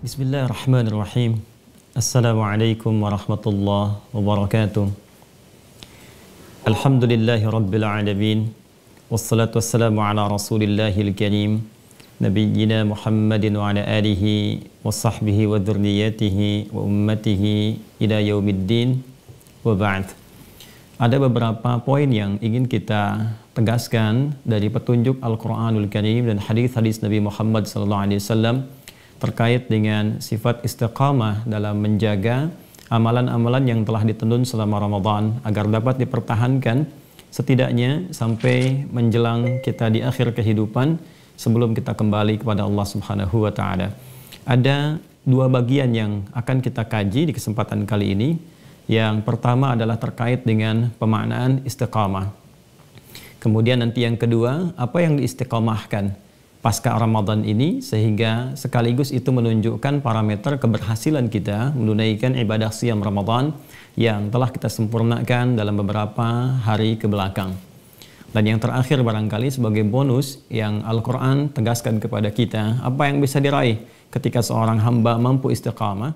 Bismillahirrahmanirrahim. Assalamualaikum warahmatullahi wabarakatuh. Alhamdulillahi rabbil alamin. Wassalatu wassalamu ala rasulillahil karim. Nabiyyina Muhammadin wa ala alihi wa sahbihi wa dhurriyyatihi wa ummatihi ila yaumiddin wa ba'd. Ada beberapa poin yang ingin kita tegaskan dari petunjuk Al-Quranul Karim dan hadis-hadis Nabi Muhammad SAW terkait dengan sifat istiqamah dalam menjaga amalan-amalan yang telah ditenun selama Ramadan agar dapat dipertahankan setidaknya sampai menjelang kita di akhir kehidupan sebelum kita kembali kepada Allah Subhanahu wa taala. Ada dua bagian yang akan kita kaji di kesempatan kali ini. Yang pertama adalah terkait dengan pemaknaan istiqamah. Kemudian nanti yang kedua, apa yang diistiqamahkan pasca Ramadan ini sehingga sekaligus itu menunjukkan parameter keberhasilan kita menunaikan ibadah siyam Ramadan yang telah kita sempurnakan dalam beberapa hari ke belakang. Dan yang terakhir barangkali sebagai bonus yang Al-Quran tegaskan kepada kita, apa yang bisa diraih ketika seorang hamba mampu istiqamah,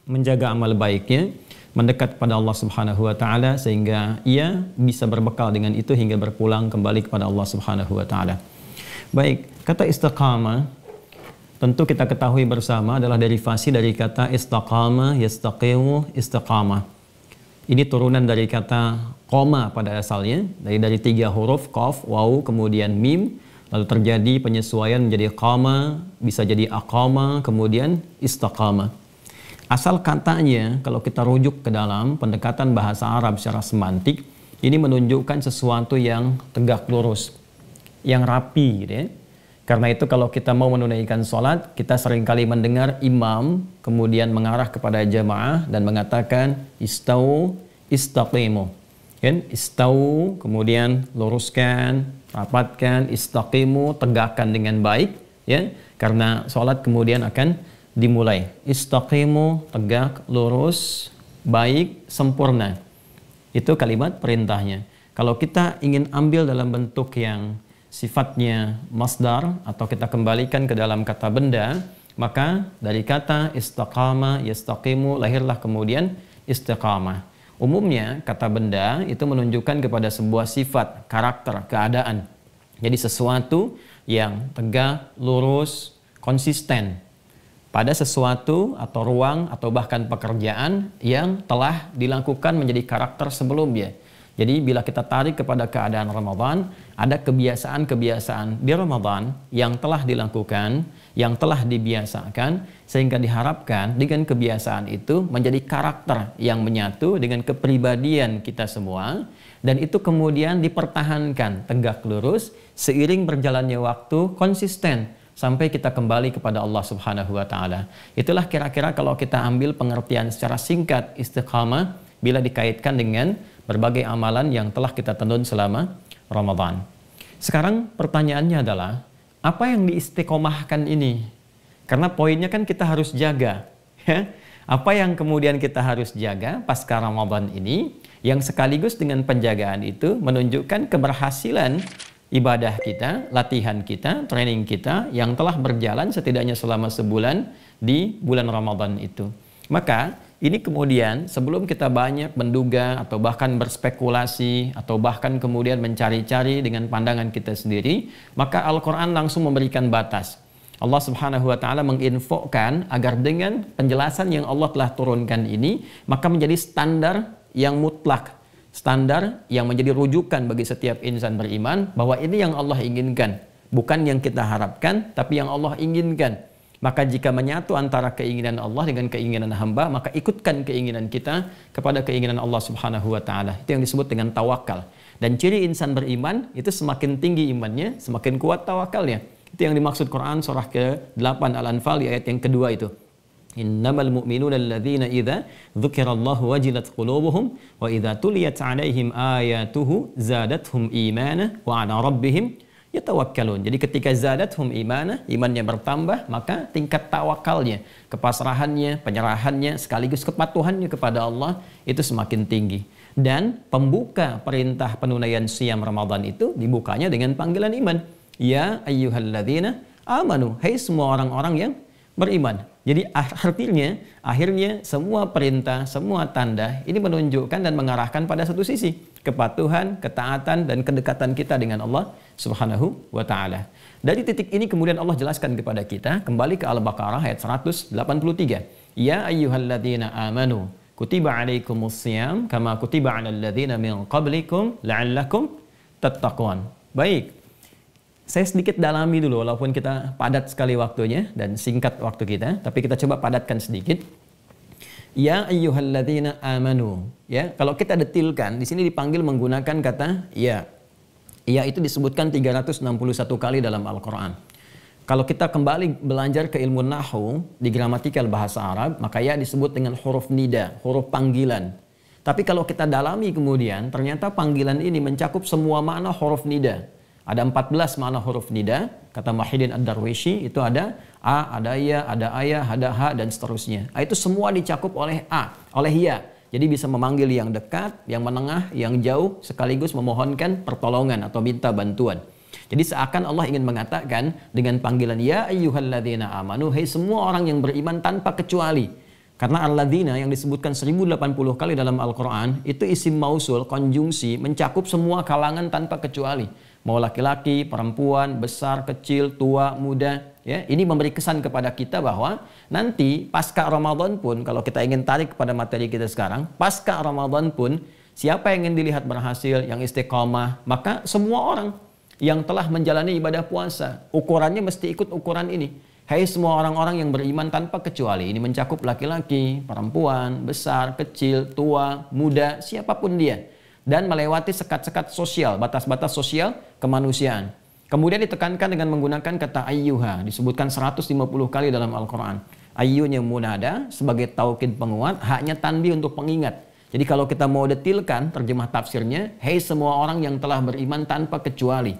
menjaga amal baiknya, mendekat kepada Allah Subhanahu wa taala sehingga ia bisa berbekal dengan itu hingga berpulang kembali kepada Allah Subhanahu wa taala. Baik, kata istiqamah tentu kita ketahui bersama adalah derivasi dari kata istaqama, yastaqimu, istiqamah. Ini turunan dari kata qoma pada asalnya, dari tiga huruf qaf, waw, kemudian mim, lalu terjadi penyesuaian menjadi qama, bisa jadi aqama, kemudian istaqama. Asal katanya kalau kita rujuk ke dalam pendekatan bahasa Arab secara semantik, ini menunjukkan sesuatu yang tegak lurus, yang rapi gitu ya. Karena itu kalau kita mau menunaikan sholat, kita seringkali mendengar imam kemudian mengarah kepada jamaah dan mengatakan istau, istaqimu. Kan? Istau, kemudian luruskan, rapatkan, istaqimu, tegakkan dengan baik ya. Karena sholat kemudian akan dimulai. Istaqimu, tegak, lurus, baik, sempurna. Itu kalimat perintahnya. Kalau kita ingin ambil dalam bentuk yang sifatnya masdar atau kita kembalikan ke dalam kata benda, maka dari kata istaqama, yastaqimu lahirlah kemudian istiqamah. Umumnya kata benda itu menunjukkan kepada sebuah sifat, karakter, keadaan. Jadi sesuatu yang tegak, lurus, konsisten pada sesuatu atau ruang atau bahkan pekerjaan yang telah dilakukan menjadi karakter sebelumnya. Jadi bila kita tarik kepada keadaan Ramadan, ada kebiasaan-kebiasaan di Ramadan yang telah dilakukan, yang telah dibiasakan, sehingga diharapkan dengan kebiasaan itu menjadi karakter yang menyatu dengan kepribadian kita semua, dan itu kemudian dipertahankan tegak lurus seiring berjalannya waktu konsisten sampai kita kembali kepada Allah Subhanahu wa taala. Itulah kira-kira kalau kita ambil pengertian secara singkat istiqamah bila dikaitkan dengan berbagai amalan yang telah kita tenun selama Ramadan. Sekarang pertanyaannya adalah, apa yang diistiqomahkan ini? Karena poinnya kan kita harus jaga. Ya? Apa yang kemudian kita harus jaga pasca Ramadan ini, yang sekaligus dengan penjagaan itu menunjukkan keberhasilan ibadah kita, latihan kita, training kita yang telah berjalan setidaknya selama sebulan di bulan Ramadan itu. Maka ini kemudian sebelum kita banyak menduga atau bahkan berspekulasi atau bahkan kemudian mencari-cari dengan pandangan kita sendiri, maka Al-Quran langsung memberikan batas. Allah Subhanahu wa taala menginfokan agar dengan penjelasan yang Allah telah turunkan ini, maka menjadi standar yang mutlak, standar yang menjadi rujukan bagi setiap insan beriman bahwa ini yang Allah inginkan, bukan yang kita harapkan, tapi yang Allah inginkan. Maka jika menyatu antara keinginan Allah dengan keinginan hamba, maka ikutkan keinginan kita kepada keinginan Allah Subhanahu wa taala. Itu yang disebut dengan tawakal. Dan ciri insan beriman itu semakin tinggi imannya, semakin kuat tawakalnya. Itu yang dimaksud Quran surah ke-8 Al-Anfal di ayat yang kedua itu. Innamal mu'minuna alladzina idza dzukirallahu wajilat qulubuhum wa idza tuliyat 'alaihim ayatuhu zadatuhum imana wa 'ala rabbihim yatawakkalun. Jadi ketika zadathum imana, imannya bertambah, maka tingkat tawakalnya, kepasrahannya, penyerahannya, sekaligus kepatuhannya kepada Allah itu semakin tinggi. Dan pembuka perintah penunaian siyam Ramadan itu dibukanya dengan panggilan iman. Ya ayyuhalladzina amanu, hai semua orang-orang yang beriman. Jadi akhirnya semua perintah, semua tanda ini menunjukkan dan mengarahkan pada satu sisi, kepatuhan, ketaatan dan kedekatan kita dengan Allah Subhanahu wa taala. Dari titik ini kemudian Allah jelaskan kepada kita, kembali ke Al-Baqarah ayat 183. Ya ayyuhalladzina amanu kutiba alaikumusiyam kama kutiba alal ladzina min qablikum la'allakum tattaqun. Baik. Saya sedikit dalami dulu, walaupun kita padat sekali waktunya dan singkat waktu kita, tapi kita coba padatkan sedikit. Ya ayyuhalladzina amanu. Ya, kalau kita detilkan, di sini dipanggil menggunakan kata ya. Ya itu disebutkan 361 kali dalam Al-Quran. Kalau kita kembali belajar ke ilmu nahwu di gramatikal bahasa Arab, maka ya disebut dengan huruf nida, huruf panggilan. Tapi kalau kita dalami kemudian, ternyata panggilan ini mencakup semua makna huruf nida. Ada 14 makna huruf nida, kata Muhyiddin Ad-Darwishi, itu ada A, ada ya, ada ayah, ada ha, dan seterusnya. Itu semua dicakup oleh A, oleh ya. Jadi bisa memanggil yang dekat, yang menengah, yang jauh, sekaligus memohonkan pertolongan atau minta bantuan. Jadi seakan Allah ingin mengatakan dengan panggilan ya ayyuhalladzina amanu, hai semua orang yang beriman tanpa kecuali. Karena alladzina yang disebutkan 1080 kali dalam Al-Quran, itu isim mausul, konjungsi, mencakup semua kalangan tanpa kecuali. Mau laki-laki, perempuan, besar, kecil, tua, muda. Ya, ini memberi kesan kepada kita bahwa nanti pasca Ramadan pun, kalau kita ingin tarik kepada materi kita sekarang, pasca Ramadan pun, siapa yang ingin dilihat berhasil, yang istiqomah, maka semua orang yang telah menjalani ibadah puasa, ukurannya mesti ikut ukuran ini. Hai semua orang-orang yang beriman tanpa kecuali. Ini mencakup laki-laki, perempuan, besar, kecil, tua, muda, siapapun dia. Dan melewati sekat-sekat sosial, batas-batas sosial kemanusiaan. Kemudian ditekankan dengan menggunakan kata ayyuha, disebutkan 150 kali dalam Al-Quran. Ayyunya munada sebagai taukid penguat, haknya tanbih untuk pengingat. Jadi kalau kita mau detilkan terjemah tafsirnya, hei semua orang yang telah beriman tanpa kecuali.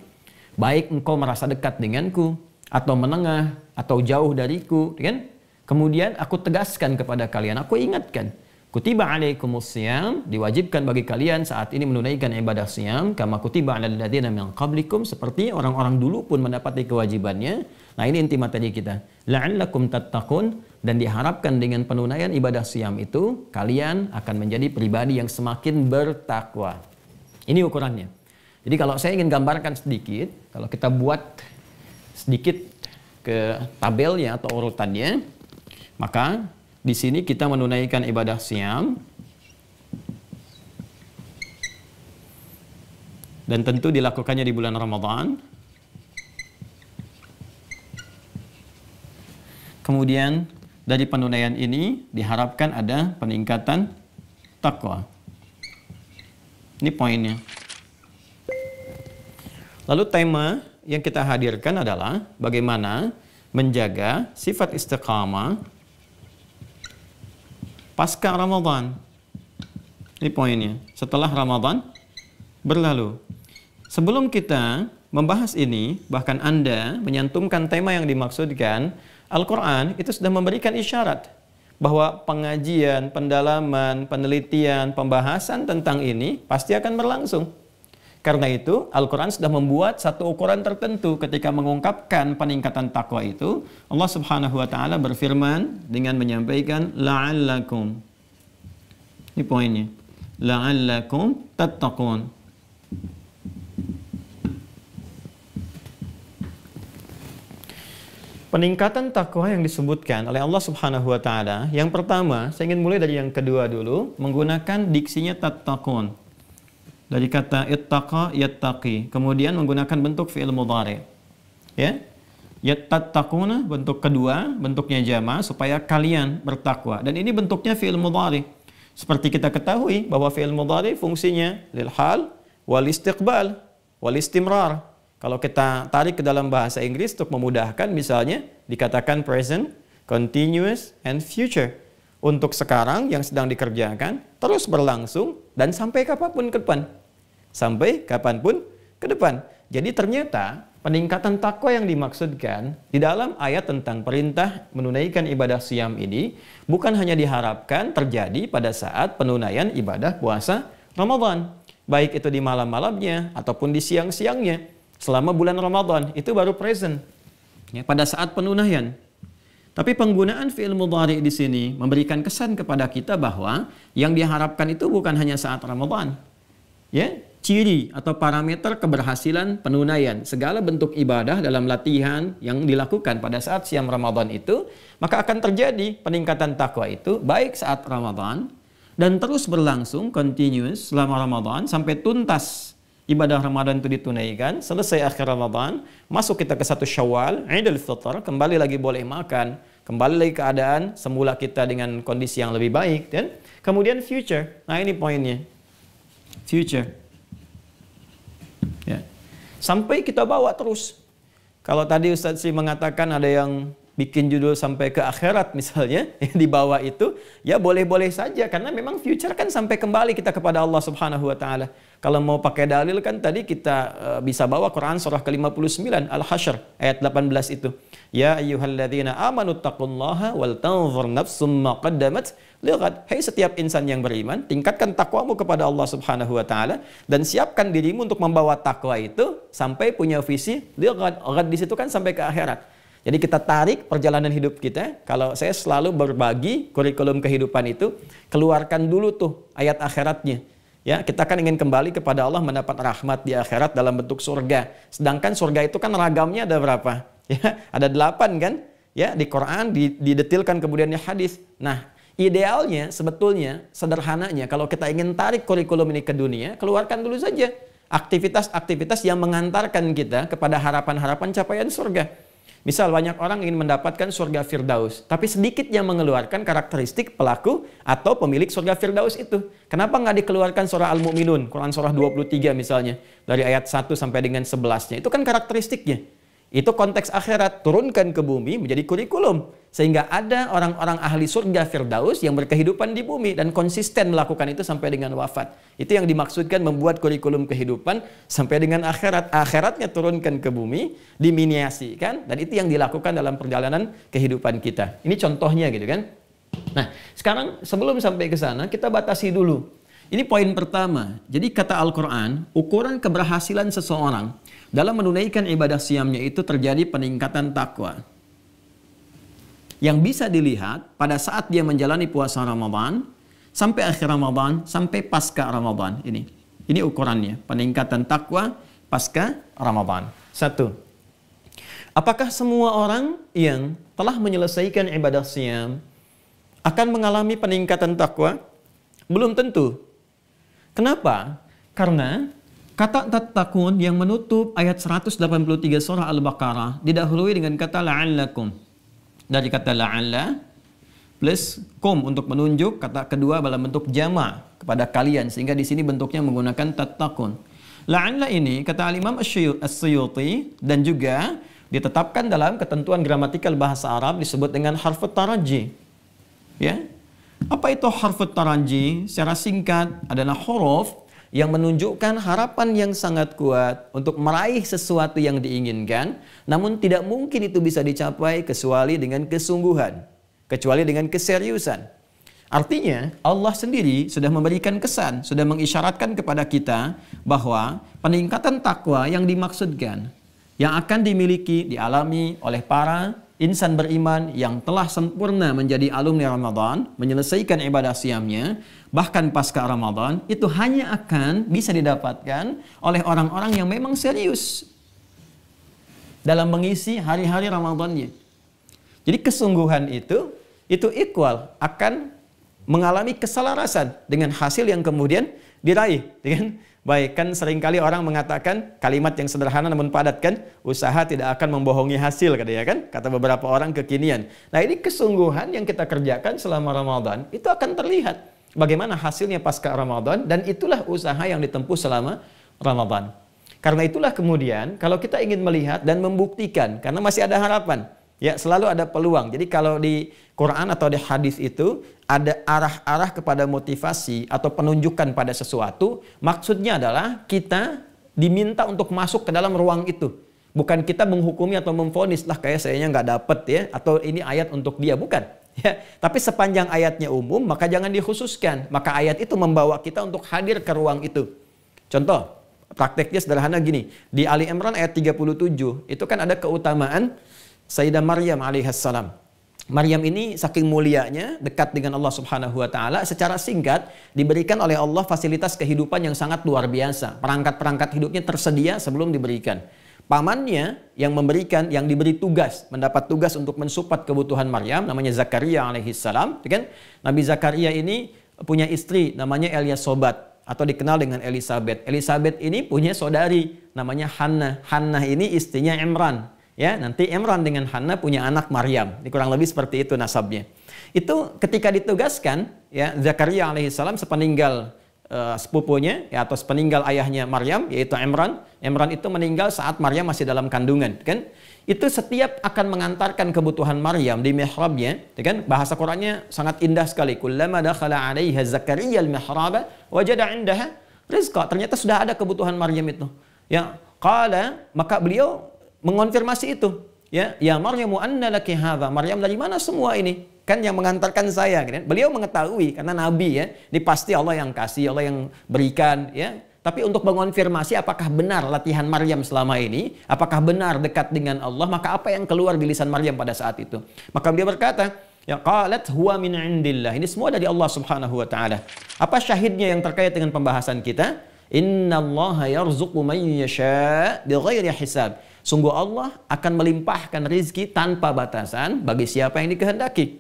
Baik engkau merasa dekat denganku, atau menengah, atau jauh dariku, kan? Kemudian aku tegaskan kepada kalian, aku ingatkan. Kutiba alaikumus siyam, diwajibkan bagi kalian saat ini menunaikan ibadah siyam kama kutiba alal ladzina min qablikum, seperti orang-orang dulu pun mendapati kewajibannya. Nah, ini inti materi kita. La'allakum tattaqun, dan diharapkan dengan penunaian ibadah siyam itu kalian akan menjadi pribadi yang semakin bertakwa. Ini ukurannya. Jadi kalau saya ingin gambarkan sedikit, kalau kita buat sedikit ke tabelnya atau urutannya, maka di sini kita menunaikan ibadah siyam dan tentu dilakukannya di bulan Ramadan. Kemudian dari penunaian ini diharapkan ada peningkatan takwa. Ini poinnya. Lalu tema yang kita hadirkan adalah bagaimana menjaga sifat istiqamah pasca Ramadan. Ini poinnya. Setelah Ramadan berlalu. Sebelum kita membahas ini, bahkan Anda menyantumkan tema yang dimaksudkan, Al-Quran itu sudah memberikan isyarat bahwa pengajian, pendalaman, penelitian, pembahasan tentang ini pasti akan berlangsung. Karena itu, Al-Quran sudah membuat satu ukuran tertentu ketika mengungkapkan peningkatan takwa itu. Allah Subhanahu wa Ta'ala berfirman dengan menyampaikan la'allakum. Ini poinnya. La'allakum tattaqun. Peningkatan takwa yang disebutkan oleh Allah Subhanahu wa Ta'ala, yang pertama, saya ingin mulai dari yang kedua dulu, menggunakan diksinya tattaqun. Dari kata ittaqa yattaqi, kemudian menggunakan bentuk fi'il mudhari. Ya. Yattaquna bentuk kedua, bentuknya jama supaya kalian bertakwa. Dan ini bentuknya fi'il mudhari. Seperti kita ketahui bahwa fi'il mudhari fungsinya lil hal wal istiqbal wal istimrar. Kalau kita tarik ke dalam bahasa Inggris untuk memudahkan, misalnya dikatakan present, continuous, and future. Untuk sekarang yang sedang dikerjakan, terus berlangsung, dan sampai kapanpun ke depan. Sampai kapanpun ke depan. Jadi ternyata peningkatan takwa yang dimaksudkan di dalam ayat tentang perintah menunaikan ibadah siyam ini bukan hanya diharapkan terjadi pada saat penunaian ibadah puasa Ramadan. Baik itu di malam-malamnya ataupun di siang-siangnya. Selama bulan Ramadan, itu baru present. Ya, pada saat penunaian. Tapi penggunaan fi'il mudhari di sini memberikan kesan kepada kita bahwa yang diharapkan itu bukan hanya saat Ramadan. Ya, ciri atau parameter keberhasilan penunaian segala bentuk ibadah dalam latihan yang dilakukan pada saat siam Ramadan itu, maka akan terjadi peningkatan takwa itu baik saat Ramadan dan terus berlangsung continuous selama Ramadan sampai tuntas ibadah Ramadan itu ditunaikan, selesai akhir Ramadan, masuk kita ke 1 Syawal, Idul Fitr, kembali lagi boleh makan, kembali lagi keadaan semula kita dengan kondisi yang lebih baik, dan kemudian future. Nah, ini poinnya. Future. Ya. Sampai kita bawa terus. Kalau tadi Ustadz sih mengatakan ada yang bikin judul sampai ke akhirat misalnya, di bawah itu, ya boleh-boleh saja, karena memang future kan sampai kembali kita kepada Allah Subhanahu wa Ta'ala. Kalau mau pakai dalil kan tadi kita bisa bawa Quran surah ke-59 Al-Hasyr ayat 18 itu. Ya ayyuhalladzina amanu taqullaha wal tanzur nafsum ma qaddamat lighad. Hai setiap insan yang beriman, tingkatkan takwamu kepada Allah Subhanahu wa Ta'ala dan siapkan dirimu untuk membawa takwa itu sampai punya visi lighad. Lighad di situ kan sampai ke akhirat. Jadi kita tarik perjalanan hidup kita. Kalau saya selalu berbagi kurikulum kehidupan itu, keluarkan dulu tuh ayat akhiratnya. Ya, kita kan ingin kembali kepada Allah mendapat rahmat di akhirat dalam bentuk surga. Sedangkan surga itu kan ragamnya ada berapa? Ya, ada 8 kan? Ya, di Quran didetilkan kemudian di hadis. Nah, idealnya sebetulnya sederhananya kalau kita ingin tarik kurikulum ini ke dunia, keluarkan dulu saja aktivitas-aktivitas yang mengantarkan kita kepada harapan-harapan capaian surga. Misal banyak orang ingin mendapatkan surga Firdaus, tapi sedikit yang mengeluarkan karakteristik pelaku atau pemilik surga Firdaus itu. Kenapa nggak dikeluarkan surah Al-Mu'minun, Quran surah 23 misalnya, dari ayat 1 sampai dengan 11-nya. Itu kan karakteristiknya. Itu konteks akhirat, turunkan ke bumi menjadi kurikulum. Sehingga ada orang-orang ahli surga Firdaus yang berkehidupan di bumi dan konsisten melakukan itu sampai dengan wafat. Itu yang dimaksudkan membuat kurikulum kehidupan sampai dengan akhirat. Akhiratnya turunkan ke bumi, diminiasikan, dan itu yang dilakukan dalam perjalanan kehidupan kita. Ini contohnya gitu kan. Nah, sekarang sebelum sampai ke sana, kita batasi dulu. Ini poin pertama. Jadi kata Al-Quran, ukuran keberhasilan seseorang dalam menunaikan ibadah siamnya itu terjadi peningkatan takwa. Yang bisa dilihat pada saat dia menjalani puasa Ramadan, sampai akhir Ramadan, sampai pasca Ramadan. Ini ukurannya, peningkatan takwa pasca Ramadan. 1. Apakah semua orang yang telah menyelesaikan ibadah siam akan mengalami peningkatan takwa? Belum tentu. Kenapa? Karena kata tattaqun yang menutup ayat 183 surah Al-Baqarah didahului dengan kata la'allakum. Dari kata la'alla plus kum untuk menunjuk, kata kedua dalam bentuk jama' kepada kalian, sehingga di sini bentuknya menggunakan tattaqun. La'alla ini kata Al-Imam As-Suyuti dan juga ditetapkan dalam ketentuan gramatikal bahasa Arab disebut dengan harfut taraji. Ya. Apa itu harfut taraji? Secara singkat adalah huruf yang menunjukkan harapan yang sangat kuat untuk meraih sesuatu yang diinginkan, namun tidak mungkin itu bisa dicapai kecuali dengan kesungguhan, kecuali dengan keseriusan. Artinya, Allah sendiri sudah memberikan kesan, sudah mengisyaratkan kepada kita bahwa peningkatan takwa yang dimaksudkan, yang akan dimiliki, dialami oleh para insan beriman yang telah sempurna menjadi alumni Ramadan, menyelesaikan ibadah siamnya, bahkan pasca Ramadan, itu hanya akan bisa didapatkan oleh orang-orang yang memang serius dalam mengisi hari-hari Ramadannya. Jadi kesungguhan itu equal akan mengalami keselarasan dengan hasil yang kemudian diraih. Baik, kan seringkali orang mengatakan kalimat yang sederhana namun padat kan, usaha tidak akan membohongi hasil katanya kan, kata beberapa orang kekinian. Nah, ini kesungguhan yang kita kerjakan selama Ramadan itu akan terlihat bagaimana hasilnya pasca Ramadan, dan itulah usaha yang ditempuh selama Ramadan. Karena itulah kemudian kalau kita ingin melihat dan membuktikan, karena masih ada harapan, ya selalu ada peluang. Jadi kalau di Quran atau di hadis itu ada arah-arah kepada motivasi atau penunjukan pada sesuatu, maksudnya adalah kita diminta untuk masuk ke dalam ruang itu. Bukan kita menghukumi atau memvonis, lah kayak sayanya nggak dapet ya, atau ini ayat untuk dia, bukan. Ya, tapi sepanjang ayatnya umum, maka jangan dikhususkan. Maka ayat itu membawa kita untuk hadir ke ruang itu. Contoh, prakteknya sederhana gini. Di Ali Imran ayat 37, itu kan ada keutamaan Sayyidah Maryam alaihissalam. Maryam ini saking mulianya, dekat dengan Allah Subhanahu wa taala, secara singkat diberikan oleh Allah fasilitas kehidupan yang sangat luar biasa. Perangkat-perangkat hidupnya tersedia sebelum diberikan. Pamannya yang memberikan, yang diberi tugas, mendapat tugas untuk mensupport kebutuhan Maryam, namanya Zakaria alaihissalam, kan? Nabi Zakaria ini punya istri namanya Elyasobat atau dikenal dengan Elizabeth. Elizabeth ini punya saudari namanya Hannah. Hannah ini istrinya Imran. Ya, nanti Imran dengan Hannah punya anak Maryam. Ini kurang lebih seperti itu nasabnya. Itu ketika ditugaskan, ya, Zakaria alaihissalam sepeninggal sepupunya, ya, atau sepeninggal ayahnya Maryam, yaitu Imran. Imran itu meninggal saat Maryam masih dalam kandungan, kan? Itu setiap akan mengantarkan kebutuhan Maryam di mihrabnya, ya kan? Bahasa Qur'annya sangat indah sekali. Kullama dakhala 'alaiha Zakaria al-mihraba wajada 'indaha rizqa. Ternyata sudah ada kebutuhan Maryam itu. Ya, qala, maka beliau mengonfirmasi itu, ya Maryamu anna laki hadza, Maryam dari mana semua ini? Kan yang mengantarkan saya, kan? Beliau mengetahui karena nabi, ya, ini pasti Allah yang kasih, Allah yang berikan, ya. Tapi untuk mengonfirmasi apakah benar latihan Maryam selama ini, apakah benar dekat dengan Allah, maka apa yang keluar di lisan Maryam pada saat itu? Maka beliau berkata, ya qalat huwa min indillah, ini semua dari Allah Subhanahu wa taala. Apa syahidnya yang terkait dengan pembahasan kita? Innallaha yarzuqu man yasha' bighairi hisab. Sungguh Allah akan melimpahkan rizki tanpa batasan bagi siapa yang dikehendaki.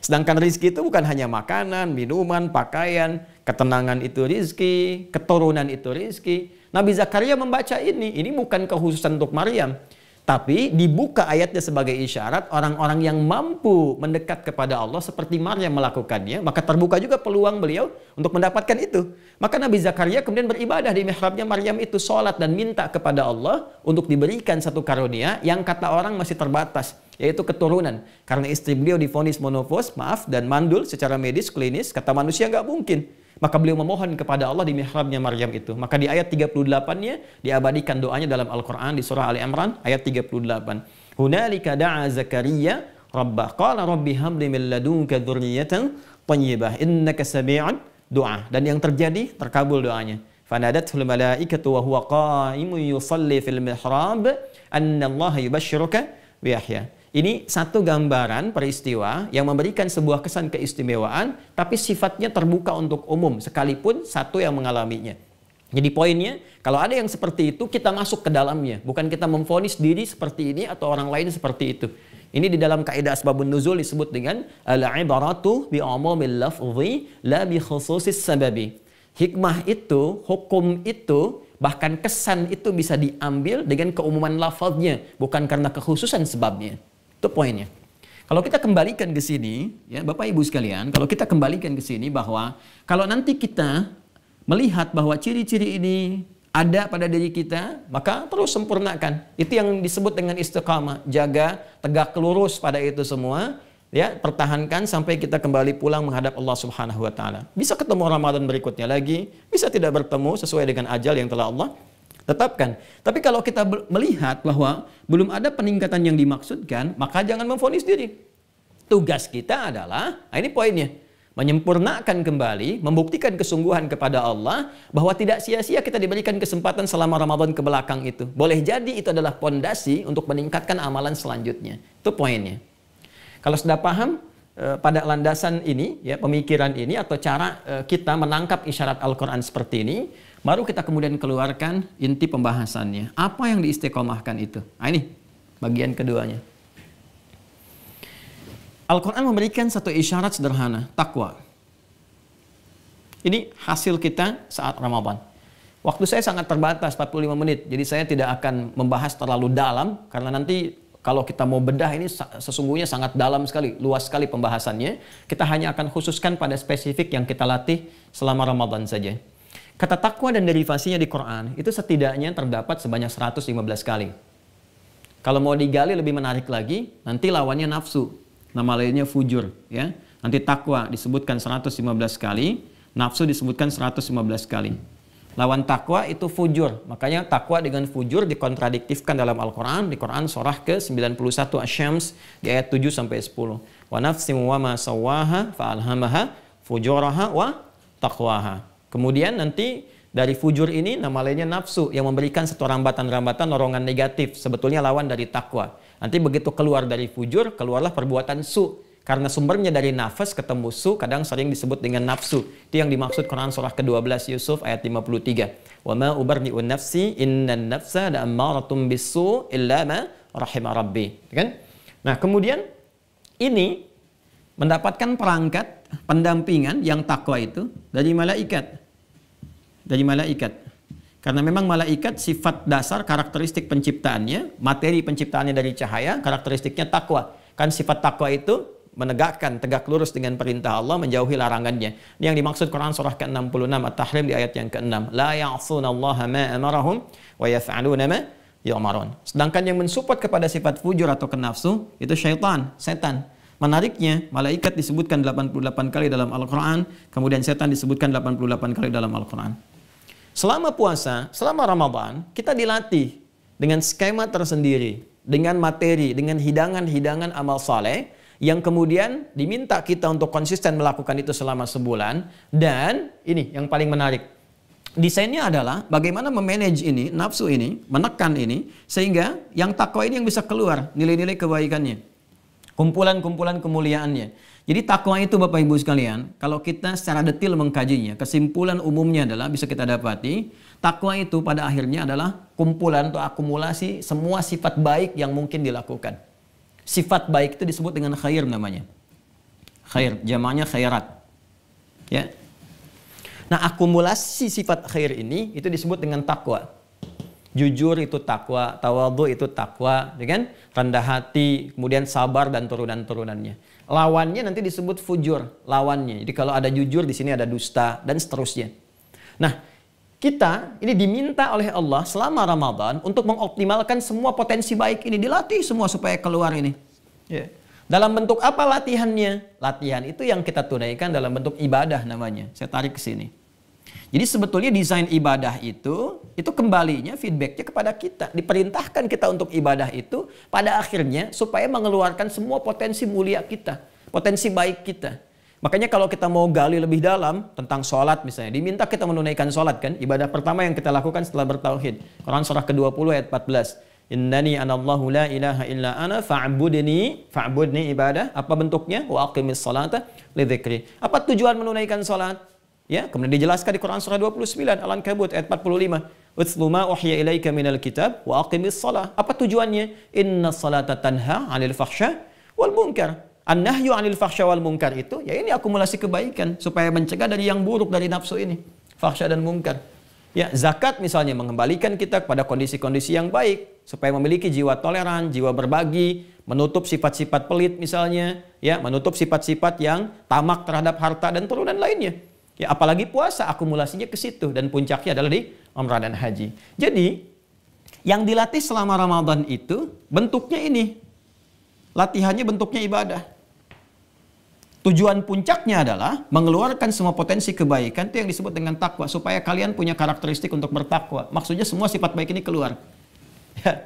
Sedangkan rizki itu bukan hanya makanan, minuman, pakaian, ketenangan itu rizki, keturunan itu rizki. Nabi Zakaria membaca ini bukan kekhususan untuk Maryam. Tapi dibuka ayatnya sebagai isyarat orang-orang yang mampu mendekat kepada Allah seperti Maryam melakukannya, maka terbuka juga peluang beliau untuk mendapatkan itu. Maka Nabi Zakaria kemudian beribadah di mihrabnya Maryam itu, sholat dan minta kepada Allah untuk diberikan satu karunia yang kata orang masih terbatas, yaitu keturunan. Karena istri beliau divonis monofos, dan mandul secara medis, klinis, kata manusia nggak mungkin. Maka beliau memohon kepada Allah di mihrabnya Maryam itu. Maka di ayat 38-nya diabadikan doanya dalam Al-Quran di surah Ali Imran ayat 38. Hunalika da'a Zakaria rabbah qala rabbi habli min ladunka dzurriyyatan thayyibah innaka sami'ud du'a. Dan yang terjadi, terkabul doanya. Fanadathul malaikatu wa huwa qa'imun yusalli fil mihrab anna Allah yubashshiruka bi Yahya. Ini satu gambaran peristiwa yang memberikan sebuah kesan keistimewaan, tapi sifatnya terbuka untuk umum, sekalipun satu yang mengalaminya. Jadi poinnya, kalau ada yang seperti itu, kita masuk ke dalamnya. Bukan kita memvonis diri seperti ini atau orang lain seperti itu. Ini di dalam kaidah asbabun nuzul disebut dengan al-ibaratu bi'umumil lafzi la bi khususis sababi. Hikmah itu, hukum itu, bahkan kesan itu bisa diambil dengan keumuman lafaznya, bukan karena kekhususan sebabnya. Itu poinnya. Kalau kita kembalikan ke sini, ya Bapak Ibu sekalian, kalau kita kembalikan ke sini bahwa kalau nanti kita melihat bahwa ciri-ciri ini ada pada diri kita, maka terus sempurnakan. Itu yang disebut dengan istiqamah, jaga tegak lurus pada itu semua, ya, pertahankan sampai kita kembali pulang menghadap Allah Subhanahu wa taala. Bisa ketemu Ramadan berikutnya lagi, bisa tidak bertemu sesuai dengan ajal yang telah Allah tetapkan. Tapi kalau kita melihat bahwa belum ada peningkatan yang dimaksudkan, maka jangan memvonis diri. Tugas kita adalah, nah ini poinnya, menyempurnakan kembali, membuktikan kesungguhan kepada Allah bahwa tidak sia-sia kita diberikan kesempatan selama Ramadan ke belakang itu. Boleh jadi itu adalah pondasi untuk meningkatkan amalan selanjutnya. Itu poinnya. Kalau sudah paham pada landasan ini, ya, pemikiran ini atau cara kita menangkap isyarat Al-Quran seperti ini, baru kita kemudian keluarkan inti pembahasannya. Apa yang diistiqomahkan itu? Nah ini bagian keduanya. Al-Quran memberikan satu isyarat sederhana, takwa. Ini hasil kita saat Ramadan. Waktu saya sangat terbatas, 45 menit. Jadi saya tidak akan membahas terlalu dalam, karena nanti kalau kita mau bedah ini sesungguhnya sangat dalam sekali, luas sekali pembahasannya. Kita hanya akan khususkan pada spesifik yang kita latih selama Ramadan saja. Kata takwa dan derivasinya di Quran itu setidaknya terdapat sebanyak 115 kali. Kalau mau digali lebih menarik lagi, nanti lawannya nafsu. Nama lainnya fujur, ya. Nanti takwa disebutkan 115 kali, nafsu disebutkan 115 kali. Lawan takwa itu fujur. Makanya takwa dengan fujur dikontradiktifkan dalam Al-Quran. Di Quran surah ke-91 Asy-Syams di ayat 7 sampai 10. Wa nafsim wa ma sawwaha fa alhamaha fujuraha wa taqwaha. Kemudian nanti dari fujur ini nama lainnya nafsu yang memberikan satu rambatan-rambatan dorongan negatif. Sebetulnya lawan dari takwa. Nanti begitu keluar dari fujur, keluarlah perbuatan su Karena sumbernya dari nafas ketemu su, kadang sering disebut dengan nafsu. Itu yang dimaksud Quran surah ke-12 Yusuf ayat 53. Wa ma ubarri'u nafsi innan nafsa la'ammaratun bisu illa ma rahima rabbi. Kan? Nah, kemudian ini mendapatkan perangkat pendampingan yang takwa itu dari malaikat. Dari malaikat. Karena memang malaikat sifat dasar karakteristik penciptaannya, materi penciptaannya dari cahaya, karakteristiknya takwa. Kan sifat takwa itu menegakkan, tegak lurus dengan perintah Allah, menjauhi larangannya. Ini yang dimaksud Quran surah ke-66 At-Tahrim di ayat yang ke-6. La ya'sunallaha ma amarahum wa yaf'aluna ma yu'marun. Sedangkan yang mensupport kepada sifat fujur atau kenafsu itu syaitan, setan. Menariknya, malaikat disebutkan 88 kali dalam Al-Quran, kemudian setan disebutkan 88 kali dalam Al-Quran. Selama puasa, selama Ramadan, kita dilatih dengan skema tersendiri, dengan materi, dengan hidangan-hidangan amal saleh, yang kemudian diminta kita untuk konsisten melakukan itu selama sebulan. Dan ini yang paling menarik. Desainnya adalah bagaimana memanage ini, nafsu ini, menekan ini, sehingga yang takwa ini yang bisa keluar, nilai-nilai kebaikannya. Kumpulan-kumpulan kemuliaannya. Jadi takwa itu Bapak Ibu sekalian, kalau kita secara detail mengkajinya, kesimpulan umumnya adalah bisa kita dapati, takwa itu pada akhirnya adalah kumpulan atau akumulasi semua sifat baik yang mungkin dilakukan. Sifat baik itu disebut dengan khair namanya. Khair, jamaknya khairat. Ya. Nah, akumulasi sifat khair ini itu disebut dengan takwa. Jujur itu takwa, tawadhu itu takwa, ya kan? Rendah hati, kemudian sabar dan turunan-turunannya. Lawannya nanti disebut fujur, lawannya. Jadi kalau ada jujur di sini ada dusta dan seterusnya. Nah, kita ini diminta oleh Allah selama Ramadan untuk mengoptimalkan semua potensi baik ini, dilatih semua supaya keluar ini. Ya. Dalam bentuk apa latihannya? Latihan itu yang kita tunaikan dalam bentuk ibadah namanya. Saya tarik ke sini. Jadi sebetulnya desain ibadah itu kembalinya feedbacknya kepada kita. Diperintahkan kita untuk ibadah itu pada akhirnya supaya mengeluarkan semua potensi mulia kita, potensi baik kita. Makanya kalau kita mau gali lebih dalam tentang sholat misalnya, diminta kita menunaikan sholat kan, ibadah pertama yang kita lakukan setelah bertauhid. Quran surah ke-20 ayat 14. Innani anallahu la ilaha illa ana fa'budni ibadah. Apa bentuknya? Wa aqimis salata li dzikri. Apa tujuan menunaikan sholat? Ya, kemudian dijelaskan di Quran surah 29 Al-Ankabut ayat 45. Utslu ma uhiya ilaika minal kitab wa aqimis shalah. Apa tujuannya? Inna salata tanha 'anil fahsya wal munkar. An-nahyu 'anil fahsya wal munkar itu ya ini akumulasi kebaikan supaya mencegah dari yang buruk dari nafsu ini, fahsya dan munkar. Ya, zakat misalnya mengembalikan kita kepada kondisi-kondisi yang baik supaya memiliki jiwa toleran, jiwa berbagi, menutup sifat-sifat pelit misalnya, ya, menutup sifat-sifat yang tamak terhadap harta dan turunan lainnya. Ya, apalagi puasa akumulasinya ke situ dan puncaknya adalah di umrah dan haji. Jadi, yang dilatih selama Ramadan itu bentuknya ini. Latihannya bentuknya ibadah. Tujuan puncaknya adalah mengeluarkan semua potensi kebaikan itu yang disebut dengan takwa supaya kalian punya karakteristik untuk bertakwa. Maksudnya semua sifat baik ini keluar. Ya.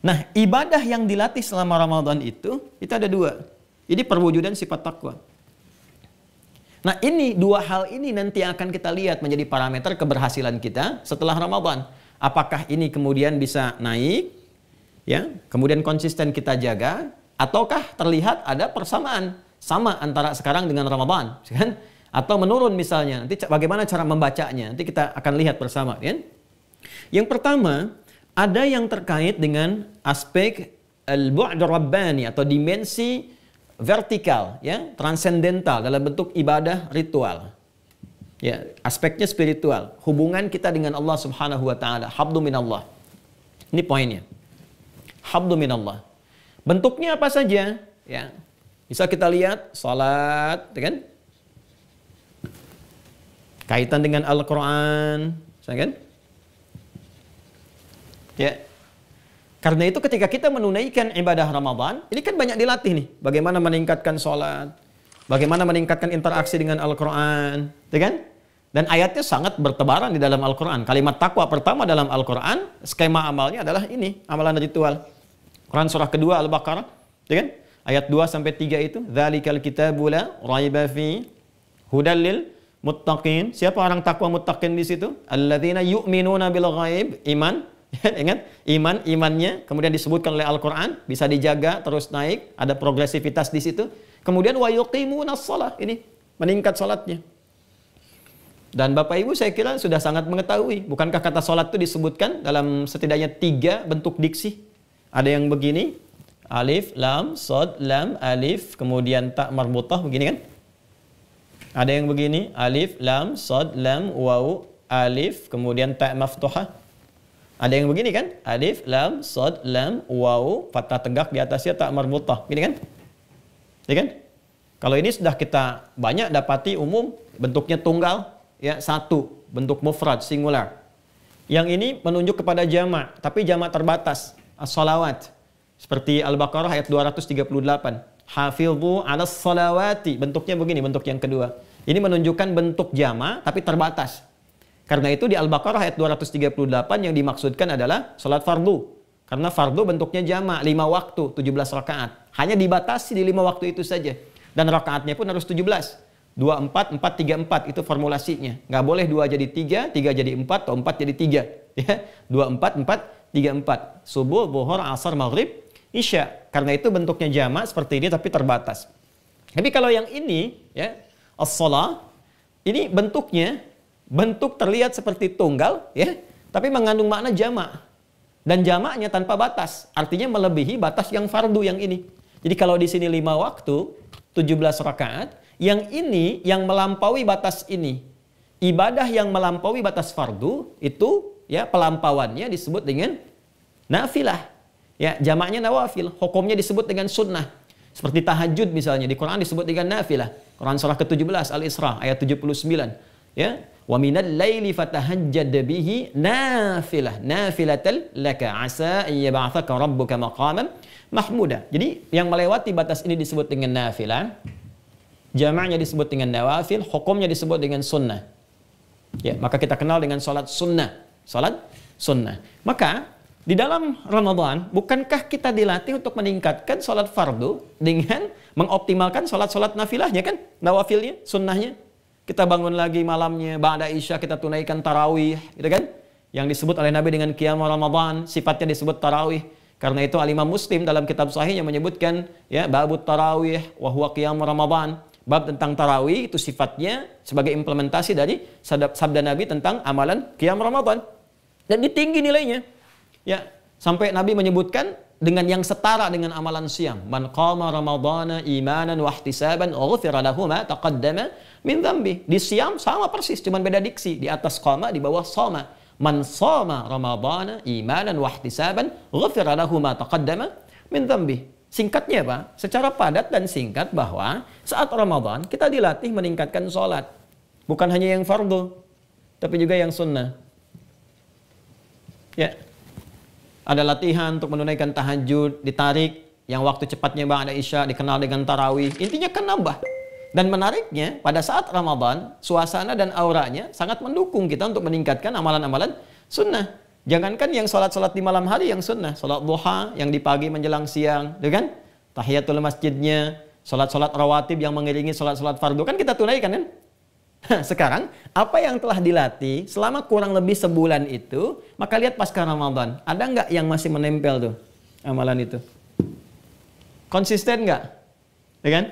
Nah, ibadah yang dilatih selama Ramadan itu ada dua. Ini perwujudan sifat takwa. Nah, ini dua hal ini nanti akan kita lihat menjadi parameter keberhasilan kita setelah Ramadan. Apakah ini kemudian bisa naik, ya, kemudian konsisten kita jaga, ataukah terlihat ada persamaan sama antara sekarang dengan Ramadan, kan? Atau menurun misalnya. Nanti bagaimana cara membacanya? Nanti kita akan lihat bersama, kan? Yang pertama, ada yang terkait dengan aspek al-bu'd rabbani atau dimensi vertikal, ya, transendental dalam bentuk ibadah ritual. Ya, aspeknya spiritual, hubungan kita dengan Allah Subhanahu wa taala, habdu minallah. Ini poinnya. Habdu minallah. Bentuknya apa saja, ya. Bisa kita lihat salat, kan? Kaitan dengan Al-Qur'an, kan? Ya. Karena itu ketika kita menunaikan ibadah Ramadan, ini kan banyak dilatih nih. Bagaimana meningkatkan sholat, bagaimana meningkatkan interaksi dengan Al-Quran, kan? Dan ayatnya sangat bertebaran di dalam Al-Quran. Kalimat takwa pertama dalam Al-Quran, skema amalnya adalah ini, amalan ritual. Quran surah kedua Al-Baqarah, kan? Ayat 2-3 itu, Dzalikal kitabu la raiba fi hudal lil muttaqin. Siapa orang takwa muttaqin di situ? Alladzina yu'minuna bil ghaib, iman. Ingat, imannya kemudian disebutkan oleh Al-Quran bisa dijaga terus naik, ada progresivitas di situ. Kemudian wa yuqimunas shalah, ini meningkat salatnya. Dan Bapak Ibu saya kira sudah sangat mengetahui, bukankah kata salat itu disebutkan dalam setidaknya 3 bentuk diksi? Ada yang begini, alif, lam, sod, lam, alif, kemudian ta marbutah, begini kan? Ada yang begini, alif, lam, sod, lam, waw, alif, kemudian ta maftuhah. Ada yang begini kan? Alif, lam, sod, lam, waw, fathah tegak di atasnya ta marbutah, gini kan? Ya kan? Kalau ini sudah kita banyak dapati umum, bentuknya tunggal, ya, satu, bentuk mufrad, singular. Yang ini menunjuk kepada jamak, tapi jamak terbatas, as-salawat. Seperti Al-Baqarah ayat 238. Hafidhu 'alas salawati, bentuknya begini, bentuk yang kedua. Ini menunjukkan bentuk jamak tapi terbatas. Karena itu di Al-Baqarah ayat 238 yang dimaksudkan adalah salat fardu. Karena fardu bentuknya jamak, 5 waktu, 17 rakaat. Hanya dibatasi di 5 waktu itu saja. Dan rakaatnya pun harus 17. 2, 4, 4, 3, 4 itu formulasinya. Nggak boleh 2 jadi 3, 3 jadi 4, atau 4 jadi 3. Ya. 2, 4, 4, 3, 4. Subuh, zuhur, asar, maghrib, isya. Karena itu bentuknya jamak seperti ini tapi terbatas. Tapi kalau yang ini, ya, as-shalah, ini bentuknya, bentuk terlihat seperti tunggal, ya, tapi mengandung makna jamak. Dan jamaknya tanpa batas. Artinya melebihi batas yang fardu yang ini. Jadi kalau di sini 5 waktu, 17 rakaat, yang ini yang melampaui batas ini. Ibadah yang melampaui batas fardu itu ya pelampauannya disebut dengan nafilah. Ya, jamaknya nawafil, hukumnya disebut dengan sunnah. Seperti tahajud misalnya di Quran disebut dengan nafilah. Quran surah ke-17 Al-Isra ayat 79. Ya, wa minal laili fatahajjad bihi nafilah, nafilatal laka asa an yab'atsaka rabbuka maqaman mahmuda. Jadi yang melewati batas ini disebut dengan nafilah. Jamaknya disebut dengan nawafil, hukumnya disebut dengan sunnah. Ya, maka kita kenal dengan salat sunnah. Salat sunnah. Maka di dalam Ramadan, bukankah kita dilatih untuk meningkatkan salat fardu dengan mengoptimalkan salat-salat nafilahnya kan? Nawafilnya, sunnahnya. Kita bangun lagi malamnya, ba'da isya kita tunaikan tarawih, gitu kan? Yang disebut oleh Nabi dengan qiyam Ramadan, sifatnya disebut tarawih. Karena itu Al-Imam Muslim dalam kitab sahihnya menyebutkan ya babut tarawih wa huwa qiyam Ramadan. Bab tentang tarawih itu sifatnya sebagai implementasi dari sabda Nabi tentang amalan qiyam Ramadan. Dan ini tinggi nilainya. Ya, sampai Nabi menyebutkan dengan yang setara dengan amalan siam. Man qama ramadhana imanan wa ihtisaban ghufira lahu ma taqaddama min dhanbi. Di siam sama persis, cuman beda diksi. Di atas qama, di bawah shoma. Man shoma ramadhana imanan wa ihtisaban ghufira lahu ma taqaddama min dhanbi. Singkatnya Pak, secara padat dan singkat bahwa saat Ramadan kita dilatih meningkatkan sholat. Bukan hanya yang fardu, tapi juga yang sunnah. Ya, ada latihan untuk menunaikan tahajud, ditarik, yang waktu cepatnya ba'da isya dikenal dengan tarawih. Intinya kan nambah. Dan menariknya, pada saat Ramadan, suasana dan auranya sangat mendukung kita untuk meningkatkan amalan-amalan sunnah. Jangankan yang sholat-sholat di malam hari yang sunnah, sholat duha yang di pagi menjelang siang, kan? Tahiyatul masjidnya, sholat-sholat rawatib yang mengiringi sholat-sholat fardu kan kita tunaikan kan? Sekarang apa yang telah dilatih selama kurang lebih sebulan itu, maka lihat pasca Ramadan, ada nggak yang masih menempel tuh amalan itu? Konsisten nggak? Ya kan?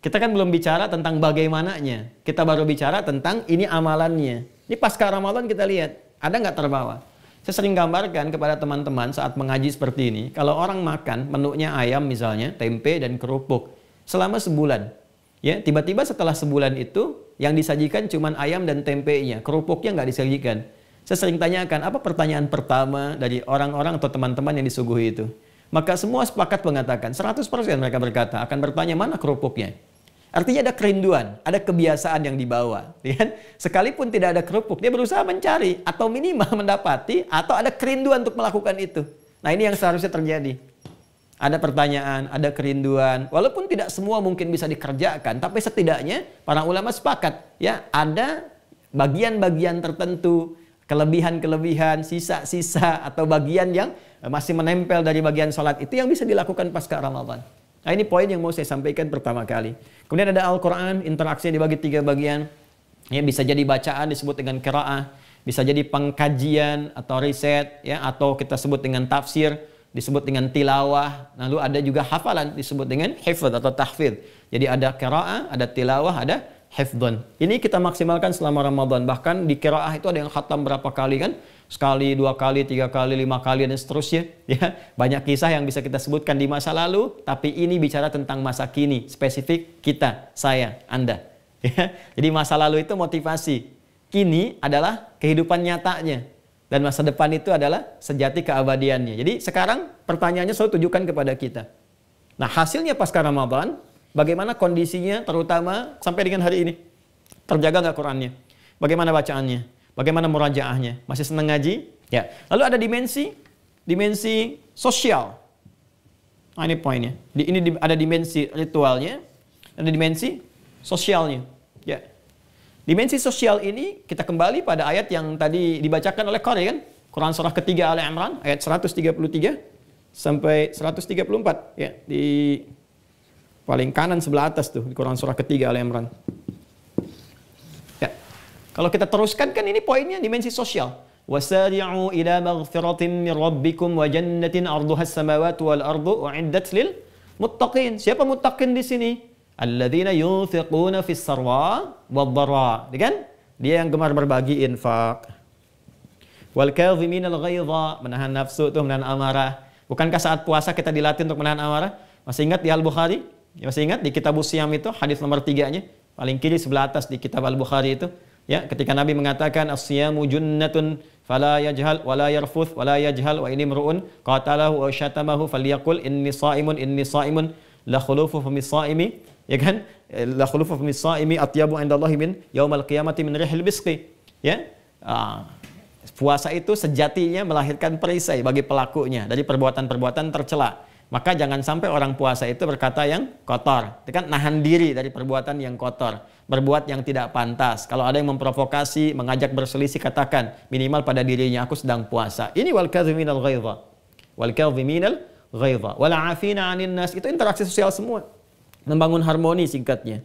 Kita kan belum bicara tentang bagaimananya, kita baru bicara tentang ini amalannya. Ini pasca Ramadan kita lihat, ada nggak terbawa? Saya sering gambarkan kepada teman-teman saat mengaji seperti ini, kalau orang makan menunya ayam misalnya, tempe dan kerupuk selama sebulan, ya tiba-tiba setelah sebulan itu yang disajikan cuma ayam dan tempenya, kerupuknya nggak disajikan. Saya sering tanyakan, apa pertanyaan pertama dari orang-orang atau teman-teman yang disuguhi itu? Maka semua sepakat mengatakan, 100% mereka berkata akan bertanya mana kerupuknya. Artinya ada kerinduan, ada kebiasaan yang dibawa. Ya? Sekalipun tidak ada kerupuk, dia berusaha mencari atau minimal mendapati atau ada kerinduan untuk melakukan itu. Nah ini yang seharusnya terjadi. Ada pertanyaan, ada kerinduan. Walaupun tidak semua mungkin bisa dikerjakan, tapi setidaknya para ulama sepakat. Ya, ada bagian-bagian tertentu, kelebihan-kelebihan, sisa-sisa atau bagian yang masih menempel dari bagian sholat itu yang bisa dilakukan pasca Ramadan. Nah ini poin yang mau saya sampaikan pertama kali. Kemudian ada Al-Quran, interaksinya dibagi 3 bagian. Ya, bisa jadi bacaan disebut dengan qiraah, bisa jadi pengkajian atau riset, ya, atau kita sebut dengan tafsir. disebut dengan tilawah. Lalu ada juga hafalan disebut dengan hifdz atau tahfidz. Jadi ada qiraah, ada tilawah, ada hifdzun. Ini kita maksimalkan selama Ramadan. Bahkan di qiraah itu ada yang khatam berapa kali kan? Sekali, 2 kali, 3 kali, 5 kali dan seterusnya. Ya, banyak kisah yang bisa kita sebutkan di masa lalu, tapi ini bicara tentang masa kini, spesifik kita, saya, Anda. Ya, jadi masa lalu itu motivasi. Kini adalah kehidupan nyatanya. Dan masa depan itu adalah sejati keabadiannya. Jadi sekarang pertanyaannya selalu tujukan kepada kita. Nah, hasilnya pasca Ramadan, bagaimana kondisinya terutama sampai dengan hari ini? Terjaga nggak Qurannya? Bagaimana bacaannya? Bagaimana murajaahnya? Masih senang ngaji? Ya. Lalu ada dimensi sosial. Nah, ini poinnya. Ini ada dimensi ritualnya, ada dimensi sosialnya. Ya. Dimensi sosial ini kita kembali pada ayat yang tadi dibacakan oleh Qari kan? Quran surah ketiga Ali Imran ayat 133 sampai 134 ya, di paling kanan sebelah atas tuh di Quran surah ketiga Ali Imran. Ya. Kalau kita teruskan kan ini poinnya dimensi sosial. Wasari'u ila maghfiratin min rabbikum wa jannatin 'arduha as-samawati wal ardu u'iddat lil muttaqin. Siapa muttaqin di sini? Alladzina yunfiquna fis sarwa wad dharra. Kan? Dia yang gemar berbagi infak. Wal kadhiminal ghaidha, menahan nafsu tuh, menahan amarah. Bukankah saat puasa kita dilatih untuk menahan amarah? Masih ingat di Al-Bukhari? Ya, masih ingat di Kitabus Siyam itu hadis nomor 3-nya, paling kiri sebelah atas di kitab Al-Bukhari itu, ya, ketika Nabi mengatakan as-siyamu junnatun fala yajhal wala yarfuth wala yajhal wa ini mru'un qatalahu wa syatamahu falyaqul inni shaimun la khulufu famis shaimi. Ya kan? La khulufu famis shaimi atyabu indallahi min yaumal qiyamati min rihil bisqi. Ya. Puasa itu sejatinya melahirkan perisai bagi pelakunya dari perbuatan-perbuatan tercela. Maka jangan sampai orang puasa itu berkata yang kotor. Itu kan nahan diri dari perbuatan yang kotor, berbuat yang tidak pantas. Kalau ada yang memprovokasi, mengajak berselisih, katakan minimal pada dirinya, aku sedang puasa. Ini wal kadhiminal ghaidha. Wal kadhiminal ghaidha wal 'afina 'anil nas. Itu interaksi sosial semua. Membangun harmoni singkatnya.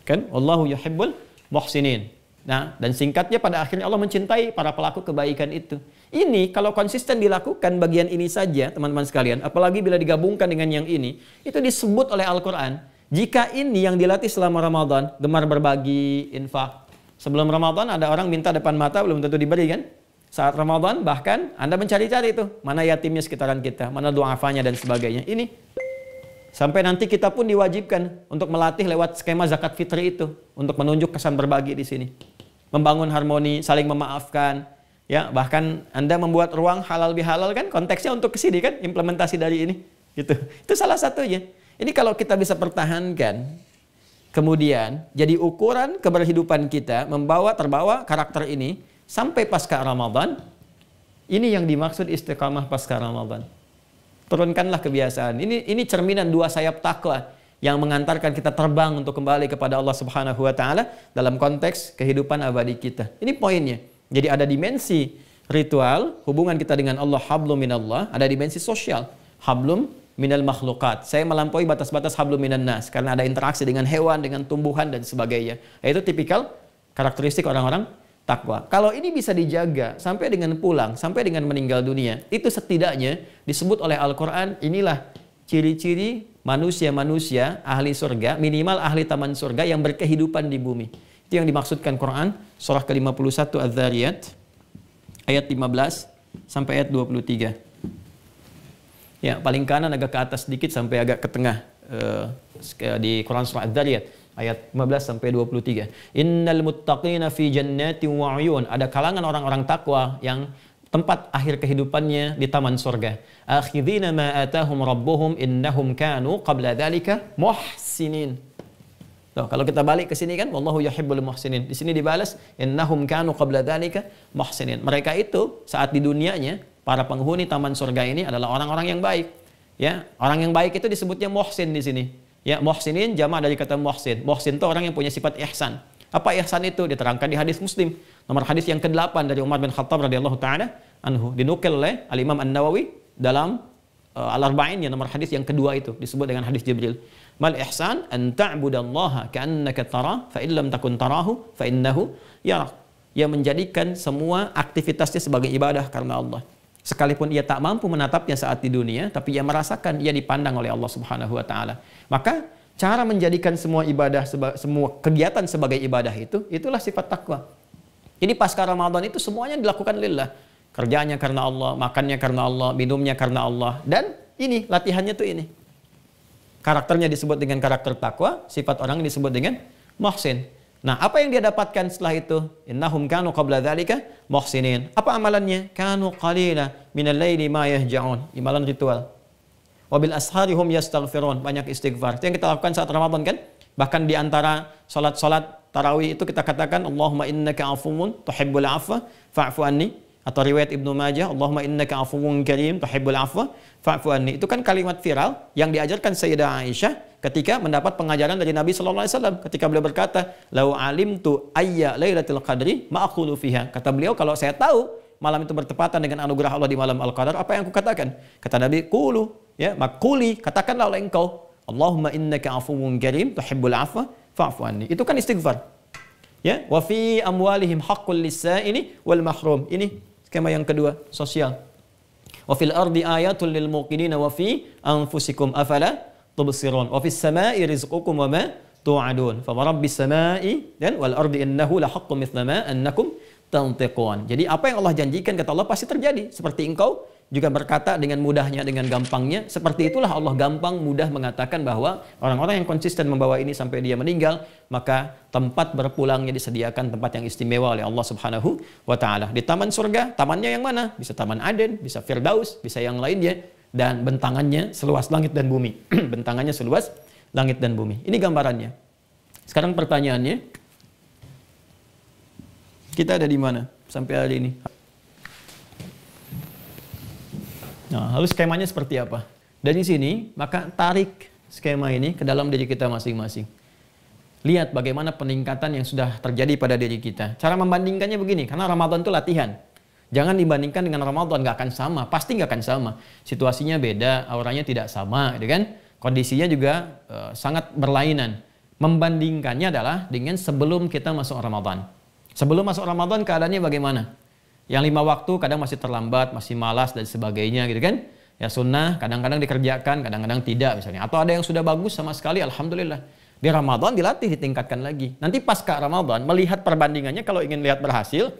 Kan? Wallahu yuhibbul muhsinin. Nah, dan singkatnya pada akhirnya Allah mencintai para pelaku kebaikan itu. Ini kalau konsisten dilakukan bagian ini saja, teman-teman sekalian, apalagi bila digabungkan dengan yang ini, itu disebut oleh Al-Quran. Jika ini yang dilatih selama Ramadan, gemar berbagi, infak. Sebelum Ramadan ada orang minta depan mata, belum tentu diberi kan? Saat Ramadan bahkan Anda mencari-cari itu, mana yatimnya sekitaran kita, mana du'afanya dan sebagainya. Ini sampai nanti kita pun diwajibkan untuk melatih lewat skema zakat fitri itu, untuk menunjuk kesan berbagi di sini. Membangun harmoni, saling memaafkan, ya, bahkan Anda membuat ruang halal bihalal kan, konteksnya untuk kesini kan, implementasi dari ini. Gitu. Itu salah satunya. Ini kalau kita bisa pertahankan, kemudian jadi ukuran keberhidupan kita, terbawa karakter ini, sampai pasca Ramadan, ini yang dimaksud istiqamah pasca Ramadan. Turunkanlah kebiasaan. Ini cerminan dua sayap takwa yang mengantarkan kita terbang untuk kembali kepada Allah Subhanahu wa taala dalam konteks kehidupan abadi kita. Ini poinnya. Jadi ada dimensi ritual, hubungan kita dengan Allah, hablum minallah, ada dimensi sosial, hablum minal makhluqat. Saya melampaui batas-batas hablum minan nas karena ada interaksi dengan hewan, dengan tumbuhan dan sebagainya. Itu tipikal karakteristik orang-orang takwa. Kalau ini bisa dijaga sampai dengan pulang, sampai dengan meninggal dunia, itu setidaknya disebut oleh Al-Quran, inilah ciri-ciri manusia-manusia ahli surga, minimal ahli taman surga yang berkehidupan di bumi. Itu yang dimaksudkan Quran, surah ke-51 Az-Zariyat, ayat 15 sampai ayat 23. Ya, paling kanan agak ke atas sedikit sampai agak ke tengah di Quran surah Az-Zariyat. Ayat 15 sampai 23. Innal muttaqina fi jannatin wa 'uyun. Ada kalangan orang-orang takwa yang tempat akhir kehidupannya di taman surga. Akhidhina ma atahum rabbuhum innahum kanu qabla dzalika muhsinin. Tuh, kalau kita balik ke sini kan wallahu yuhibbul muhsinin. Di sini dibalas innahum kanu qabla dzalika muhsinin. Mereka itu saat di dunianya para penghuni taman surga ini adalah orang-orang yang baik. Ya, orang yang baik itu disebutnya muhsin di sini. Ya, muhsinin jamak dari kata muhsin. Muhsin itu orang yang punya sifat ihsan. Apa ihsan itu? Diterangkan di hadis Muslim. Nomor hadis yang ke-8 dari Umar bin Khattab radhiyallahu taala anhu. Dinukil oleh Al-Imam An-Nawawi dalam Al-Arba'in, ya, nomor hadis yang kedua itu disebut dengan hadis Jibril. Mal ihsan an ta'budallaha ka'annaka tara fa in lam takun tarahu fa innahu yarak. Yang menjadikan semua aktivitasnya sebagai ibadah karena Allah. Sekalipun ia tak mampu menatapnya saat di dunia, tapi ia merasakan ia dipandang oleh Allah Subhanahu wa taala. Maka cara menjadikan semua ibadah, semua kegiatan sebagai ibadah itulah sifat takwa. Jadi pasca Ramadan itu semuanya dilakukan lillah. Kerjanya karena Allah, makannya karena Allah, minumnya karena Allah. Dan ini latihannya tuh ini. Karakternya disebut dengan karakter takwa, sifat orang disebut dengan muhsin. Nah, apa yang dia dapatkan setelah itu? Innahum kanu qabla dzalika muhsinin. Apa amalannya? Kanu qalila minal laili ma yahja'un. Amalan ritual. Wabil ashari hum yastaghfirun. Banyak istighfar. Itu yang kita lakukan saat Ramadan kan? Bahkan di antara salat-salat tarawih itu kita katakan Allahumma innaka afuwun tuhibbul afwa fa'fu anni. Atau riwayat Ibnu Majah, Allahumma innaka afuwun karim tuhibbul afwa fa'fu anni. Itu kan kalimat viral yang diajarkan Sayyidah Aisyah ketika mendapat pengajaran dari Nabi sallallahu alaihi wasallam ketika beliau berkata, "Lau alimtu ayya lailatul qadri ma aqulu fiha." Kata beliau, kalau saya tahu malam itu bertepatan dengan anugerah Allah di malam Al-Qadar, apa yang aku katakan? Kata Nabi, "Qulu," ya, makuli, katakanlah oleh engkau, "Allahumma innaka afuwun karim tuhibbul afwa fa'fu anni." Itu kan istighfar. Ya, wa fi amwalihim haqqul lis-sa'ili wal mahrum. Ini skema yang kedua, sosial. Wa fil ardi ayatul lil muqinina wa fi anfusikum afala tubsirun. Wa fis sama'i rizqukum wa ma tu'adun. Fa rabbis sama'i dan wal ardi innahu la haqqun mithla ma annakum tantiqun. Jadi apa yang Allah janjikan kata Allah pasti terjadi. Seperti engkau juga berkata dengan mudahnya, dengan gampangnya. Seperti itulah Allah gampang mudah mengatakan bahwa orang-orang yang konsisten membawa ini sampai dia meninggal, maka tempat berpulangnya disediakan tempat yang istimewa oleh Allah Subhanahu wa taala. Di taman surga, tamannya yang mana? Bisa Taman Aden, bisa Firdaus, bisa yang lainnya. Dan bentangannya seluas langit dan bumi. Bentangannya seluas langit dan bumi. Ini gambarannya. Sekarang pertanyaannya, kita ada di mana sampai hari ini? Nah, lalu skemanya seperti apa? Dari sini, maka tarik skema ini ke dalam diri kita masing-masing. Lihat bagaimana peningkatan yang sudah terjadi pada diri kita. Cara membandingkannya begini, karena Ramadan itu latihan. Jangan dibandingkan dengan Ramadan, nggak akan sama. Pasti nggak akan sama. Situasinya beda, auranya tidak sama, gitu kan? Kondisinya juga sangat berlainan. Membandingkannya adalah dengan sebelum kita masuk Ramadan. Sebelum masuk Ramadan keadaannya bagaimana? Yang 5 waktu kadang masih terlambat, masih malas dan sebagainya, gitu kan? Ya sunnah kadang-kadang dikerjakan, kadang-kadang tidak misalnya. Atau ada yang sudah bagus sama sekali, alhamdulillah. Di Ramadan dilatih, ditingkatkan lagi. Nanti pasca Ramadan melihat perbandingannya, kalau ingin lihat berhasil,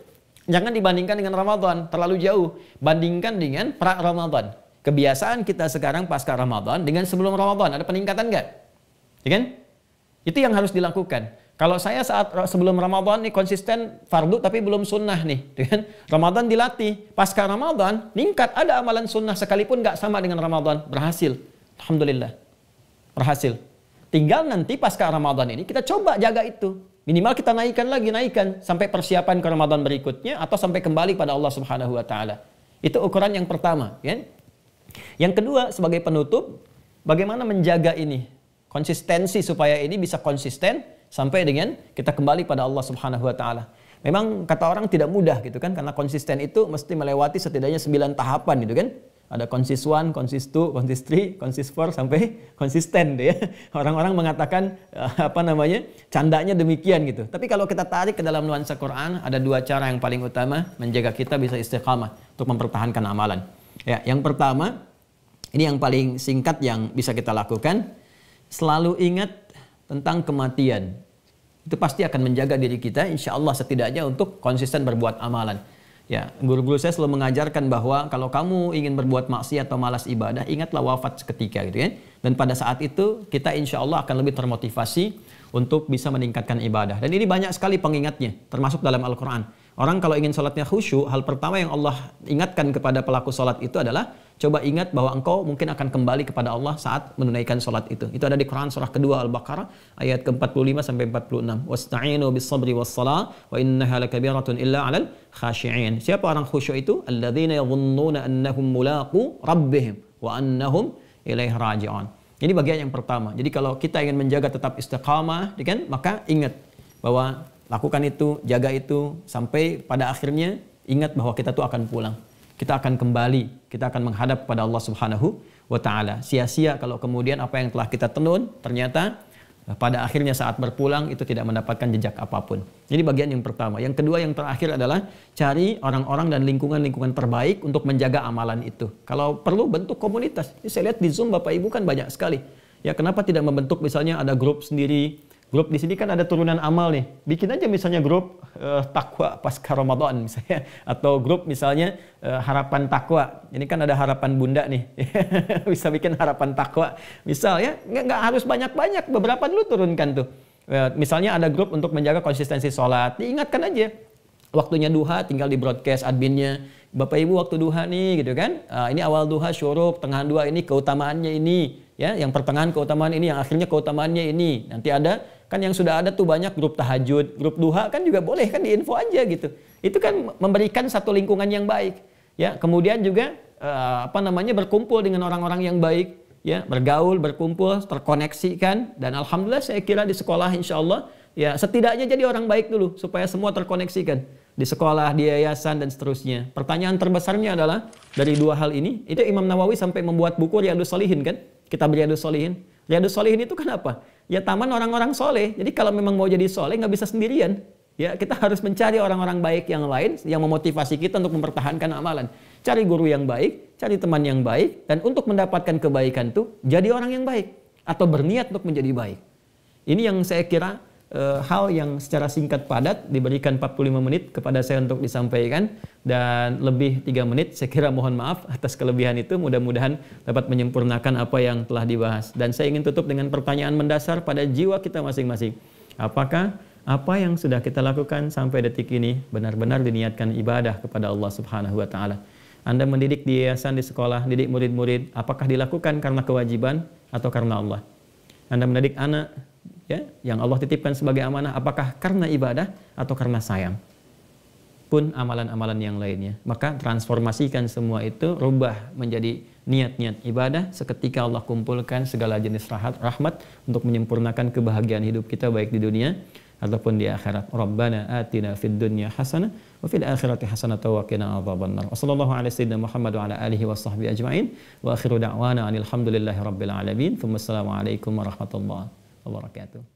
jangan dibandingkan dengan Ramadan, terlalu jauh. Bandingkan dengan pra-Ramadan. Kebiasaan kita sekarang pasca Ramadan dengan sebelum Ramadan, ada peningkatan nggak? Ya kan? Itu yang harus dilakukan. Kalau saya saat sebelum Ramadan nih konsisten fardu tapi belum sunnah nih, kan? Ramadan dilatih, pasca Ramadan meningkat, ada amalan sunnah sekalipun nggak sama dengan Ramadan, berhasil, alhamdulillah, berhasil. Tinggal nanti pasca Ramadan ini kita coba jaga itu, minimal kita naikkan sampai persiapan ke Ramadan berikutnya atau sampai kembali pada Allah Subhanahu Wa Taala. Itu ukuran yang pertama, kan? Yang kedua sebagai penutup, bagaimana menjaga ini konsistensi supaya ini bisa konsisten sampai dengan kita kembali pada Allah Subhanahu wa taala. Memang kata orang tidak mudah gitu kan, karena konsisten itu mesti melewati setidaknya 9 tahapan gitu kan. Ada konsis 1, konsis 2, konsis 3, konsis 4 sampai konsisten deh ya. Orang-orang mengatakan candanya demikian gitu. Tapi kalau kita tarik ke dalam nuansa Quran, ada 2 cara yang paling utama menjaga kita bisa istiqamah untuk mempertahankan amalan. Ya, yang pertama, ini yang paling singkat yang bisa kita lakukan, selalu ingat tentang kematian. Itu pasti akan menjaga diri kita, insya Allah setidaknya untuk konsisten berbuat amalan. Ya, guru-guru saya selalu mengajarkan bahwa kalau kamu ingin berbuat maksiat atau malas ibadah, ingatlah wafat seketika gitu ya. Dan pada saat itu kita insya Allah akan lebih termotivasi untuk bisa meningkatkan ibadah. Dan ini banyak sekali pengingatnya, termasuk dalam Al-Quran. Orang kalau ingin sholatnya khusyuk, hal pertama yang Allah ingatkan kepada pelaku sholat itu adalah coba ingat bahwa engkau mungkin akan kembali kepada Allah saat menunaikan sholat itu. Itu ada di Quran surah kedua Al-Baqarah ayat ke-45 sampai 46. Wasta'inu bis-sabri was-salah wa innaha lakabiratun illa 'alal khashi'in. Siapa orang khusyuk itu? Alladzina yadhunnuna annahum mulaqu rabbihim wa annahum ilaihi raji'un. Ini bagian yang pertama. Jadi kalau kita ingin menjaga tetap istiqamah, kan, maka ingat bahwa lakukan itu, jaga itu, sampai pada akhirnya ingat bahwa kita tuh akan pulang. Kita akan kembali, kita akan menghadap pada Allah Subhanahu wa Ta'ala. Sia-sia kalau kemudian apa yang telah kita tenun ternyata pada akhirnya saat berpulang itu tidak mendapatkan jejak apapun. Jadi bagian yang pertama. Yang kedua, yang terakhir adalah cari orang-orang dan lingkungan-lingkungan terbaik untuk menjaga amalan itu. Kalau perlu bentuk komunitas. Ini saya lihat di Zoom Bapak Ibu kan banyak sekali. Ya, kenapa tidak membentuk misalnya ada grup sendiri? Grup di sini kan ada turunan amal nih. Bikin aja misalnya grup takwa pasca Ramadan misalnya, atau grup misalnya harapan takwa. Ini kan ada harapan bunda nih. Bisa bikin harapan takwa. Misalnya nggak harus banyak-banyak, beberapa dulu turunkan tuh. Misalnya ada grup untuk menjaga konsistensi sholat. Diingatkan aja. Waktunya duha tinggal di broadcast adminnya. Bapak Ibu waktu duha nih gitu kan. Ini awal duha syuruk, tengah duha ini keutamaannya ini. Ya, yang pertengahan keutamaan ini, yang akhirnya keutamaannya ini. Nanti ada, kan yang sudah ada tuh banyak grup tahajud, grup duha kan juga boleh kan diinfo aja gitu. Itu kan memberikan satu lingkungan yang baik. Ya, kemudian juga berkumpul dengan orang-orang yang baik, ya, bergaul, berkumpul, terkoneksi kan. Dan alhamdulillah saya kira di sekolah insya Allah ya setidaknya jadi orang baik dulu supaya semua terkoneksikan di sekolah, di yayasan dan seterusnya. Pertanyaan terbesarnya adalah dari dua hal ini. Itu Imam Nawawi sampai membuat buku Riyadhus Shalihin kan? Kitab Riyadhus Shalihin. Riyadhus Shalihin itu kan apa? Ya taman orang-orang soleh. Jadi kalau memang mau jadi soleh nggak bisa sendirian. Ya kita harus mencari orang-orang baik yang lain yang memotivasi kita untuk mempertahankan amalan. Cari guru yang baik, cari teman yang baik, dan untuk mendapatkan kebaikan tuh jadi orang yang baik atau berniat untuk menjadi baik. Ini yang saya kira hal yang secara singkat padat diberikan 45 menit kepada saya untuk disampaikan, dan lebih 3 menit saya kira mohon maaf atas kelebihan itu. Mudah-mudahan dapat menyempurnakan apa yang telah dibahas, dan saya ingin tutup dengan pertanyaan mendasar pada jiwa kita masing-masing. Apakah apa yang sudah kita lakukan sampai detik ini benar-benar diniatkan ibadah kepada Allah Subhanahu wa taala? Anda mendidik di yayasan, di sekolah, didik murid-murid, apakah dilakukan karena kewajiban atau karena Allah? Anda mendidik anak ya, yang Allah titipkan sebagai amanah, apakah karena ibadah atau karena sayang? Pun amalan-amalan yang lainnya. Maka transformasikan semua itu, rubah menjadi niat-niat ibadah. Seketika Allah kumpulkan segala jenis rahmat untuk menyempurnakan kebahagiaan hidup kita baik di dunia ataupun di akhirat. Rabbana atina fid dunya hasanah wa fil akhirati hasanah wa qina adzabannar. Wassallallahu ala sayyidina Muhammad wa ala alihi washabbihi ajmain. Wa akhiru da'wana alhamdulillahi rabbil alamin. Wassalamu alaikum warahmatullahi wabarakatuh.